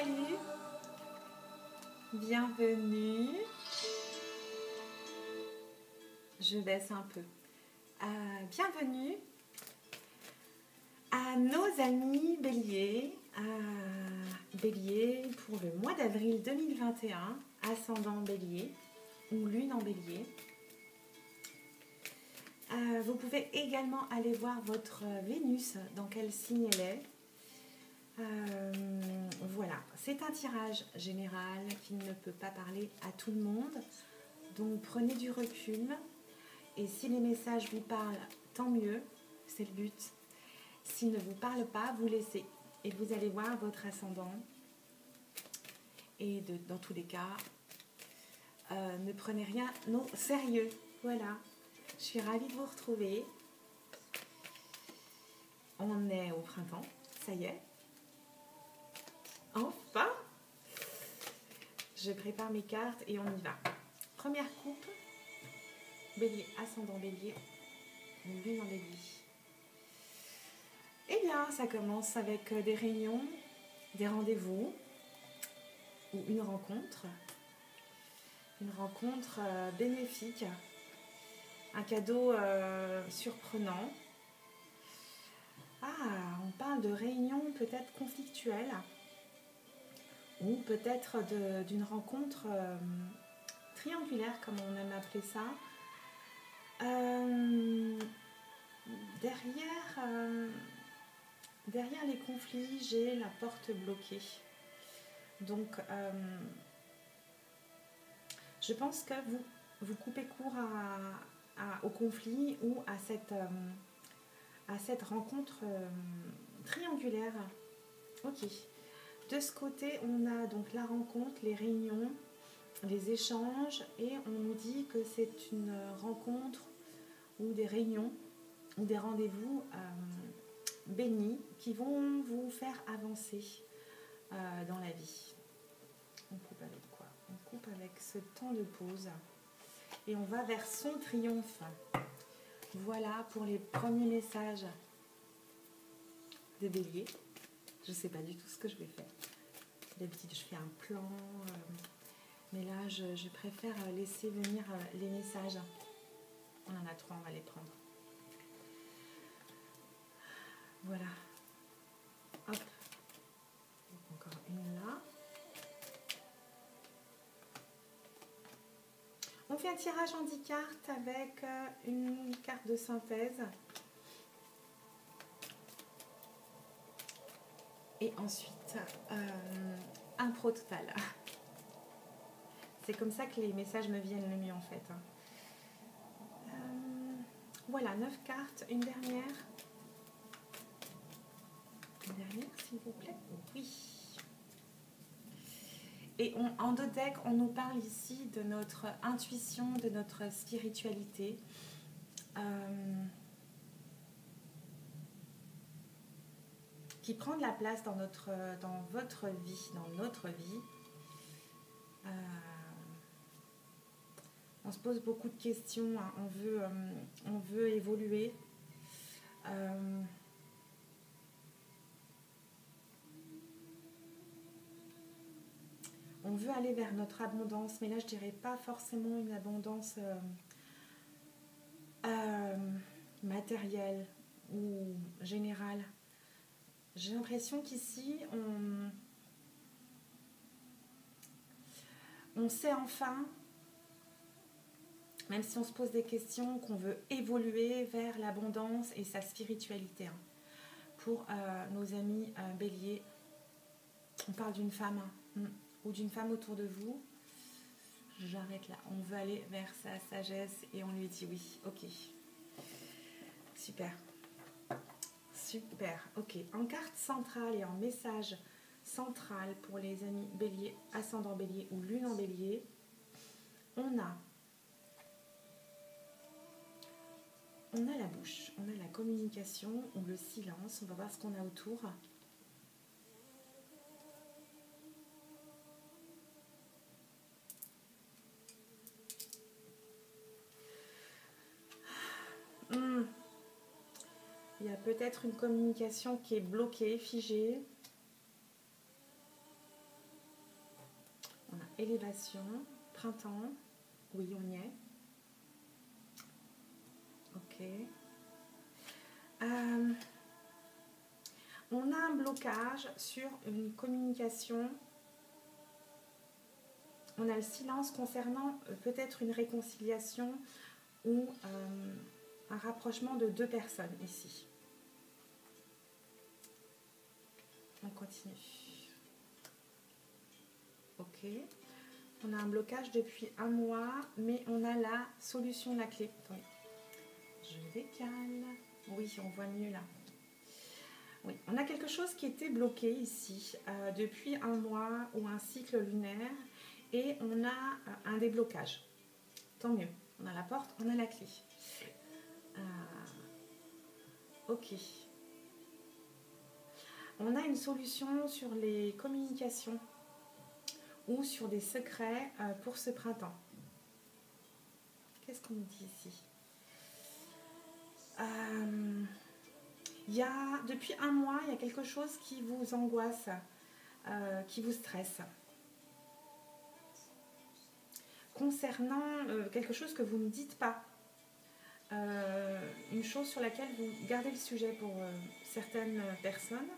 salut, bienvenue. Je baisse un peu. Bienvenue à nos amis Bélier. Bélier pour le mois d'avril 2021, ascendant Bélier ou lune en Bélier. Vous pouvez également aller voir votre Vénus, dans quel signe elle est. Voilà, c'est un tirage général qui ne peut pas parler à tout le monde. Donc prenez du recul. Et si les messages vous parlent, tant mieux, c'est le but. S'ils ne vous parlent pas, vous laissez. Et vous allez voir votre ascendant. Et dans tous les cas, ne prenez rien non sérieux. Voilà, je suis ravie de vous retrouver. On est au printemps, ça y est. Enfin, je prépare mes cartes et on y va. Première coupe, Bélier, ascendant Bélier, lune en Bélier. Eh bien, ça commence avec des réunions, des rendez-vous ou une rencontre bénéfique, un cadeau surprenant. On parle de réunions peut-être conflictuelles ou peut-être d'une rencontre triangulaire, comme on aime appeler ça. Derrière les conflits, j'ai la porte bloquée. Donc, je pense que vous coupez court au conflit ou à cette rencontre triangulaire. Ok. De ce côté, on a donc la rencontre, les réunions, les échanges, et on nous dit que c'est une rencontre ou des réunions ou des rendez-vous bénis qui vont vous faire avancer dans la vie. On coupe avec quoi? On coupe avec ce temps de pause et on va vers son triomphe. Voilà pour les premiers messages des Béliers. Je ne sais pas du tout ce que je vais faire. D'habitude, je fais un plan, mais là, je préfère laisser venir les messages. On en a 3, on va les prendre. Voilà. Hop. Encore une là. On fait un tirage en 10 cartes avec une carte de synthèse. Et ensuite, un pro total. C'est comme ça que les messages me viennent le mieux en fait. Voilà, 9 cartes. Une dernière. Une dernière, s'il vous plaît. Oui. Et en deux decks, on nous parle ici de notre intuition, de notre spiritualité. Qui prend de la place dans votre vie, dans notre vie. On se pose beaucoup de questions, hein. On veut évoluer. On veut aller vers notre abondance, mais là je dirais pas forcément une abondance matérielle ou générale. J'ai l'impression qu'ici on sait enfin, même si on se pose des questions, qu'on veut évoluer vers l'abondance et sa spiritualité. Hein. Pour nos amis Bélier, on parle d'une femme ou d'une femme autour de vous. J'arrête là. On veut aller vers sa sagesse et on lui dit oui. Ok. Super. Super. Ok. En carte centrale et en message central pour les amis Bélier, ascendant Bélier ou lune en Bélier, on a la bouche, on a la communication ou le silence. On va voir ce qu'on a autour. Il y a peut-être une communication qui est bloquée, figée. élévation, printemps. Oui, on y est. Ok. On a un blocage sur une communication. On a le silence concernant peut-être une réconciliation ou un rapprochement de deux personnes ici. On continue. Ok. On a un blocage depuis un mois, mais on a la solution, la clé. Attendez. Je décale. Oui, on voit mieux là. Oui, on a quelque chose qui était bloqué ici depuis un mois ou un cycle lunaire et on a un déblocage. Tant mieux. On a la porte, on a la clé. Ok. On a une solution sur les communications ou sur des secrets pour ce printemps. Qu'est-ce qu'on nous dit ici? Depuis un mois, il y a quelque chose qui vous angoisse, qui vous stresse. Concernant quelque chose que vous ne dites pas, une chose sur laquelle vous gardez le sujet pour certaines personnes.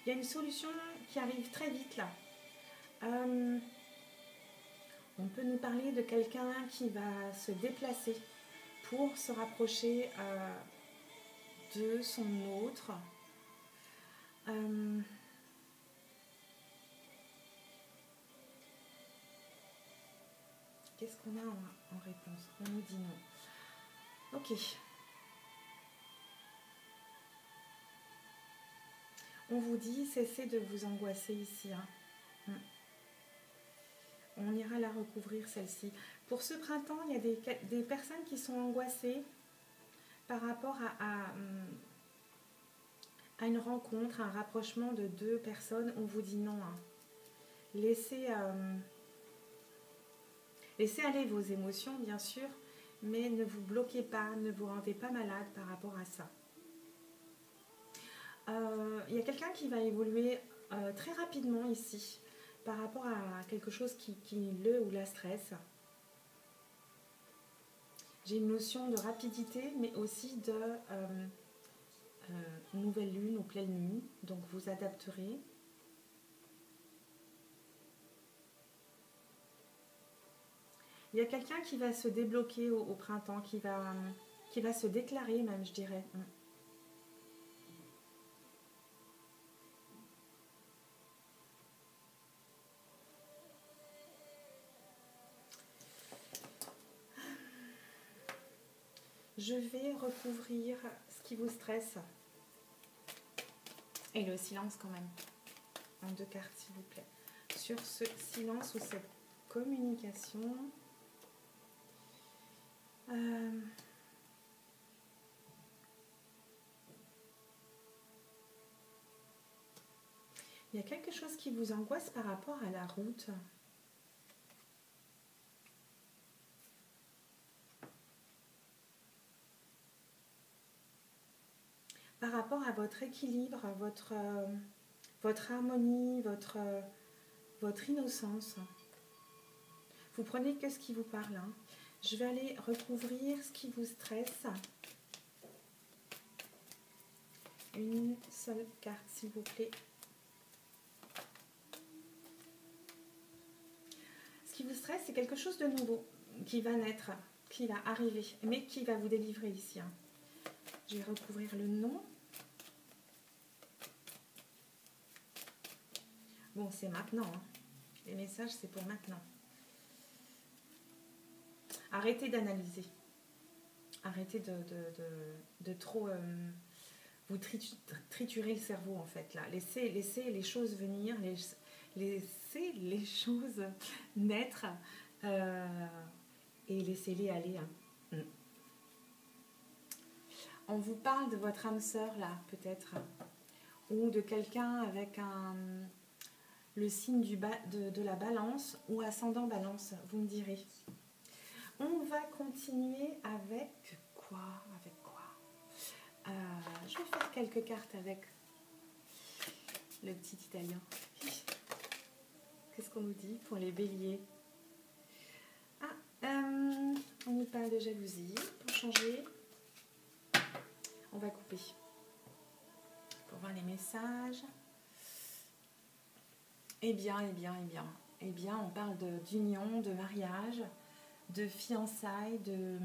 Il y a une solution qui arrive très vite là. On peut nous parler de quelqu'un qui va se déplacer pour se rapprocher de son autre. Qu'est-ce qu'on a en réponse? On nous dit non. Ok. On vous dit, cessez de vous angoisser ici. Hein. On ira la recouvrir celle-ci. Pour ce printemps, il y a des personnes qui sont angoissées par rapport à une rencontre, un rapprochement de deux personnes. On vous dit non. Hein. Laissez aller vos émotions, bien sûr, mais ne vous bloquez pas, ne vous rendez pas malade par rapport à ça. Il y a quelqu'un qui va évoluer très rapidement ici par rapport à quelque chose qui le ou la stresse. J'ai une notion de rapidité, mais aussi de nouvelle lune ou pleine lune, donc vous adapterez. Il y a quelqu'un qui va se débloquer au printemps, qui va se déclarer même, je dirais. Je vais recouvrir ce qui vous stresse. Et le silence quand même. En 2 cartes, s'il vous plaît. Sur ce silence ou cette communication. Il y a quelque chose qui vous angoisse par rapport à la route. Par rapport à votre équilibre, votre harmonie, votre innocence. Vous prenez que ce qui vous parle. Hein. Je vais aller recouvrir ce qui vous stresse. Une seule carte, s'il vous plaît. Ce qui vous stresse, c'est quelque chose de nouveau qui va naître, qui va arriver, mais qui va vous délivrer ici. Hein. Je vais recouvrir le nom. Bon, c'est maintenant. Hein. Les messages, c'est pour maintenant. Arrêtez d'analyser. Arrêtez de trop vous triturer le cerveau, en fait. Là. Laissez les choses venir, laissez les choses naître et laissez-les aller. Hein. On vous parle de votre âme sœur, là, peut-être. Ou de quelqu'un avec le signe de la balance ou ascendant balance, vous me direz. On va continuer avec quoi? Je vais faire quelques cartes avec le petit italien. Qu'est-ce qu'on nous dit pour les béliers? Ah, on nous parle de jalousie. Pour changer, on va couper. Pour voir les messages. Eh bien, on parle d'union, de mariage, de fiançailles, de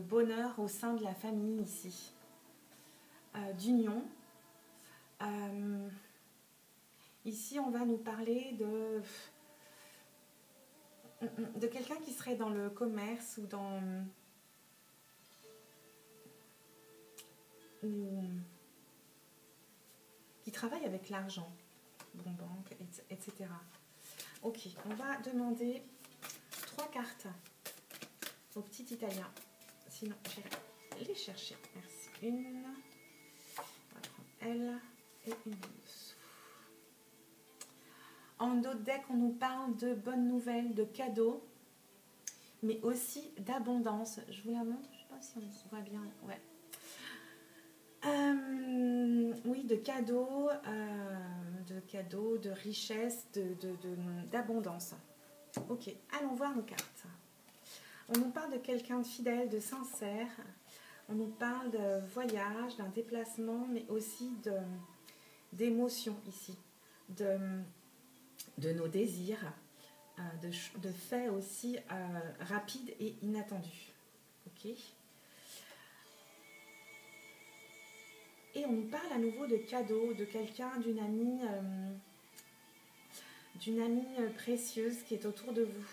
bonheur au sein de la famille ici. D'union. Ici, on va nous parler de quelqu'un qui serait dans le commerce ou qui travaille avec l'argent, bon, banque, etc. Ok, on va demander 3 cartes au petit italien. Sinon, j'irai les chercher. Merci. Une. On va prendre elle et une dessous. En d'autres decks, on nous parle de bonnes nouvelles, de cadeaux, mais aussi d'abondance. Je vous la montre, je ne sais pas si on se voit bien. Ouais. Oui, de cadeaux, de richesse, d'abondance. Ok, allons voir nos cartes. On nous parle de quelqu'un de fidèle, de sincère. On nous parle de voyage, d'un déplacement, mais aussi d'émotions ici, de nos désirs, de faits aussi rapides et inattendus. Ok. Et on nous parle à nouveau de cadeaux, de quelqu'un, d'une amie précieuse qui est autour de vous.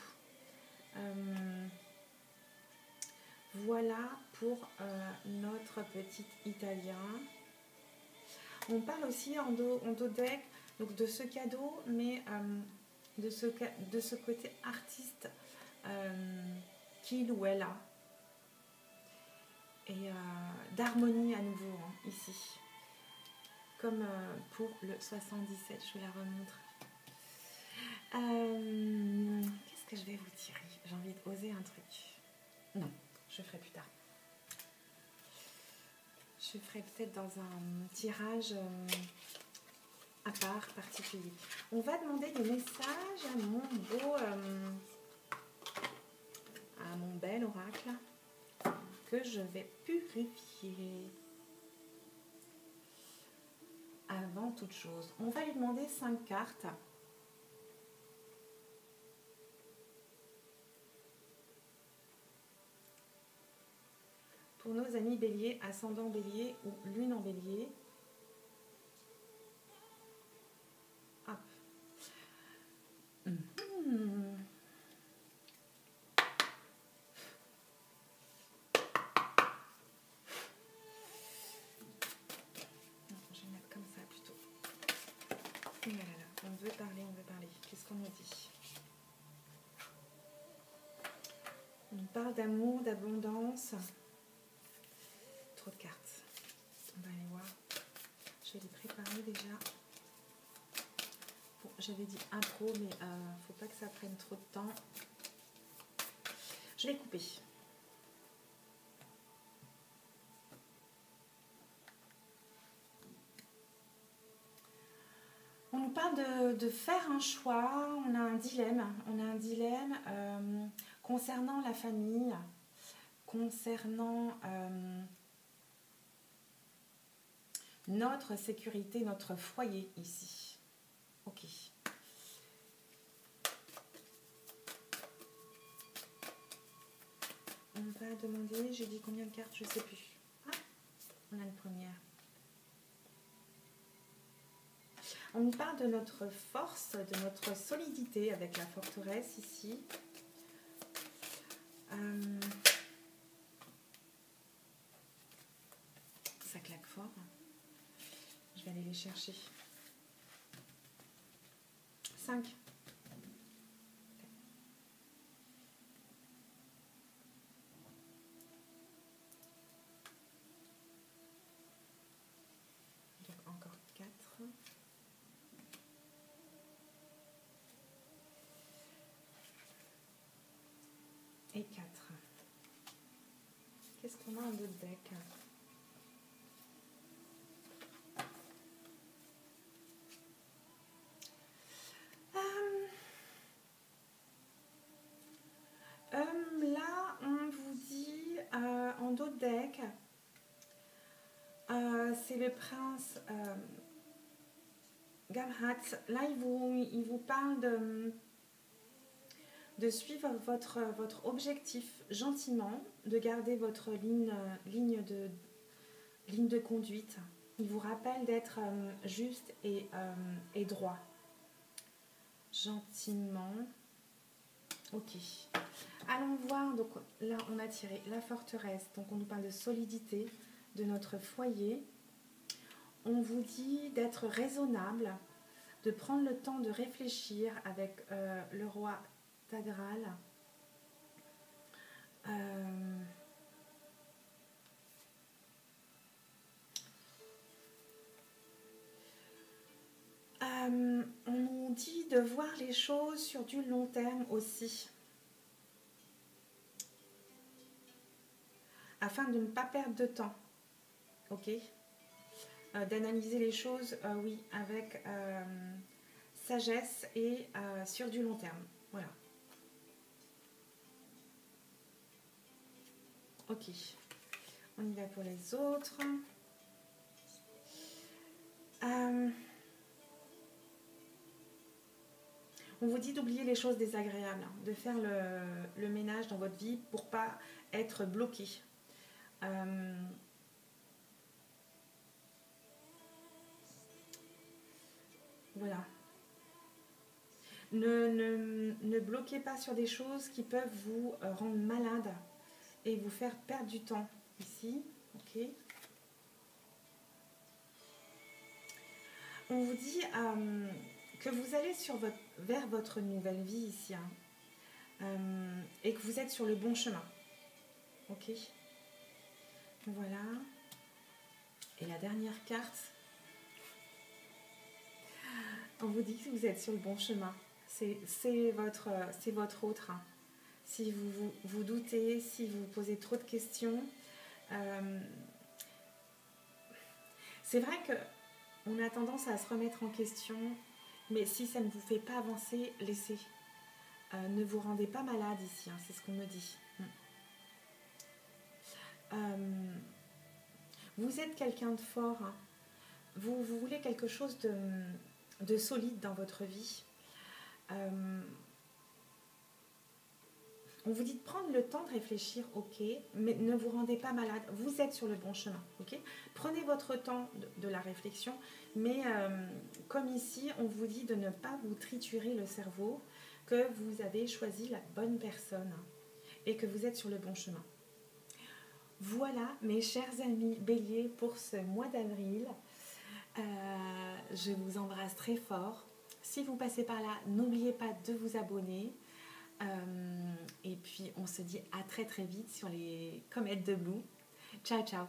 Voilà pour notre petit italien. On parle aussi en dos deck donc de ce cadeau, mais de ce côté artiste qu'il ou elle a. Et d'harmonie à nouveau, hein, ici. Comme pour le 77, je vous la remontre. Qu'est-ce que je vais vous tirer? J'ai envie d'oser un truc. Non, je ferai plus tard. Je ferai peut-être dans un tirage à part particulier. On va demander des messages à mon beau, à mon bel oracle que je vais purifier. Avant toute chose, on va lui demander 5 cartes. Pour nos amis bélier, ascendant bélier ou lune en bélier. Hop. Je vais mettre comme ça plutôt. Et là, on veut parler. Qu'est-ce qu'on nous dit? On nous parle d'amour, d'abondance. Trop de cartes. On va aller voir. Je vais les préparer déjà. Bon, j'avais dit impro, mais faut pas que ça prenne trop de temps. Je vais couper. On nous parle de faire un choix. On a un dilemme. Concernant la famille, concernant notre sécurité, notre foyer ici. Ok. On va demander, j'ai dit combien de cartes, je ne sais plus. Ah, on a une première. On nous parle de notre force, de notre solidité avec la forteresse ici. Ça claque fort. Je vais aller les chercher. 5. Donc encore 4. Et 4. Qu'est-ce qu'on a en d'autres decks? c'est le prince Galhat. Là, il vous parle de suivre votre objectif gentiment, de garder votre ligne de conduite. Il vous rappelle d'être juste et droit. Gentiment. Ok. Allons voir. Donc là, on a tiré la forteresse. Donc on nous parle de solidité de notre foyer. On vous dit d'être raisonnable, de prendre le temps de réfléchir avec le roi Tadral. On nous dit de voir les choses sur du long terme aussi, afin de ne pas perdre de temps, ok, d'analyser les choses, oui, avec sagesse et sur du long terme, voilà. Ok, on y va pour les autres. On vous dit d'oublier les choses désagréables, de faire le ménage dans votre vie pour pas être bloqué. Voilà. Ne bloquez pas sur des choses qui peuvent vous rendre malade et vous faire perdre du temps. Ici, ok. On vous dit que vous allez vers votre nouvelle vie ici, hein, et que vous êtes sur le bon chemin. Ok. Voilà. Et la dernière carte, on vous dit que vous êtes sur le bon chemin. C'est votre autre. Hein. Si vous doutez, si vous posez trop de questions, c'est vrai qu'on a tendance à se remettre en question, mais si ça ne vous fait pas avancer, laissez. Ne vous rendez pas malade ici, hein, c'est ce qu'on me dit. Vous êtes quelqu'un de fort. Hein. Vous voulez quelque chose de solide dans votre vie. On vous dit de prendre le temps de réfléchir, ok, mais ne vous rendez pas malade. Vous êtes sur le bon chemin, ok. Prenez votre temps de la réflexion, mais comme ici, on vous dit de ne pas vous triturer le cerveau, que vous avez choisi la bonne personne et que vous êtes sur le bon chemin. Voilà, mes chers amis béliers, pour ce mois d'avril. Je vous embrasse très fort. Si vous passez par là, n'oubliez pas de vous abonner. Et puis, on se dit à très très vite sur les comètes de Blue. Ciao, ciao.